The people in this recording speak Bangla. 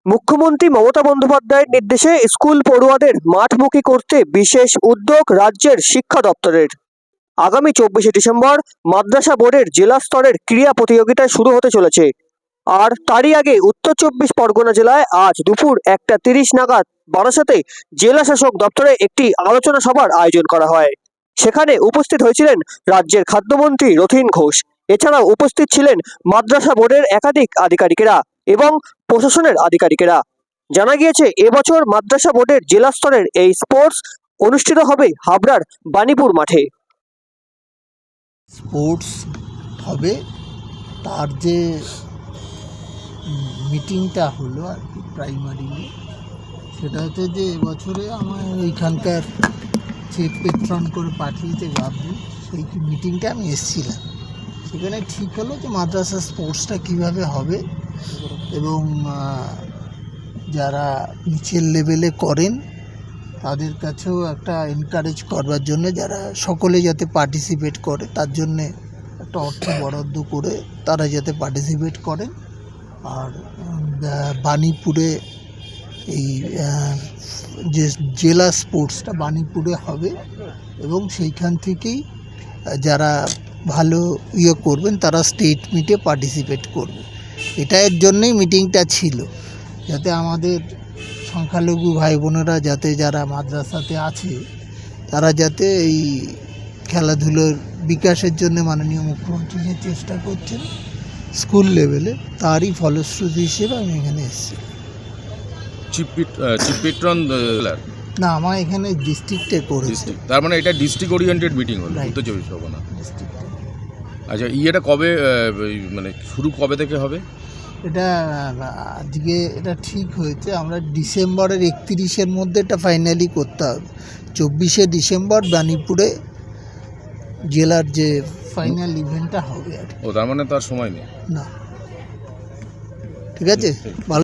মুখ্যমন্ত্রী মমতা বন্দ্যোপাধ্যায়ের নির্দেশে স্কুল পড়ুয়াদের মাঠমুখী করতে বিশেষ উদ্যোগ রাজ্যের শিক্ষা দপ্তরের। আগামী 24শে ডিসেম্বর মাদ্রাসা বোর্ডের জেলা স্তরের ক্রীড়া প্রতিযোগিতা শুরু হতে চলেছে। আর তারই আগে উত্তর 24 পরগনা জেলায় আজ দুপুর 1:30 নাগাদ বারাসাতে জেলা শাসক দপ্তরে একটি আলোচনা সভার আয়োজন করা হয়। সেখানে উপস্থিত হয়েছিলেন রাজ্যের খাদ্যমন্ত্রী রথীন ঘোষ। এছাড়াও উপস্থিত ছিলেন মাদ্রাসা বোর্ডের একাধিক আধিকারিকেরা এবং প্রশাসনের আধিকারিকেরা। জানা গিয়েছে এবছর মাদ্রাসা বোর্ডের জেলা স্তরের এই স্পোর্টস অনুষ্ঠিত হবে হাবড়ার বাণীপুর মাঠে। স্পোর্টস হবে, তার যে মিটিংটা হলো আর কি প্রাইমারিলি, সেটা হচ্ছে যে এবছরে আমার ওইখানকার যে পেট্রন করে পাঠিয়েছে গাবু, সেই মিটিংটা আমি এসেছিলাম। সেখানে ঠিক হলো যে মাদ্রাসা স্পোর্টসটা কীভাবে হবে এবং যারা নিচের লেভেলে করেন তাদের কাছেও একটা এনকারেজ করবার জন্য, যারা সকলে যাতে পার্টিসিপেট করে তার জন্যে একটা অর্থ বরাদ্দ করে তারা যাতে পার্টিসিপেট করেন। আর বাণীপুরে এই যে জেলা স্পোর্টসটা বাণীপুরে হবে এবং সেইখান থেকেই যারা ভালো করবেন তারা স্টেট মিটে পার্টিসিপেট করবে। এটার জন্যই মিটিংটা ছিল, যাতে আমাদের সংখ্যালঘু ভাই বোনেরা যাতে যারা মাদ্রাসাতে আছে তারা যাতে এই খেলাধুলোর বিকাশের জন্য মাননীয় মুখ্যমন্ত্রী যে চেষ্টা করছেন স্কুল লেভেলে, তারই ফলশ্রুতি হিসেবে আমি এখানে এসেছি। না, আমার এখানে ডিস্ট্রিক্টে করেছে। তার মানে এটা ডিস্ট্রিক্ট ওরিয়েন্টেড মিটিং হলো উত্তর 24 পরগনা ডিস্ট্রিক্টে। আচ্ছা, এটা কবে মানে শুরু কবে থেকে হবে? এটা আজকে এটা ঠিক হয়েছে, আমরা ডিসেম্বরের 31-এর মধ্যে এটা ফাইনালি করতে হবে। 24শে ডিসেম্বর বাণীপুরে জেলার যে ফাইনাল ইভেন্টটা হবে আর কি। তার মানে তার সময় নেই। না, ঠিক আছে, ভালো।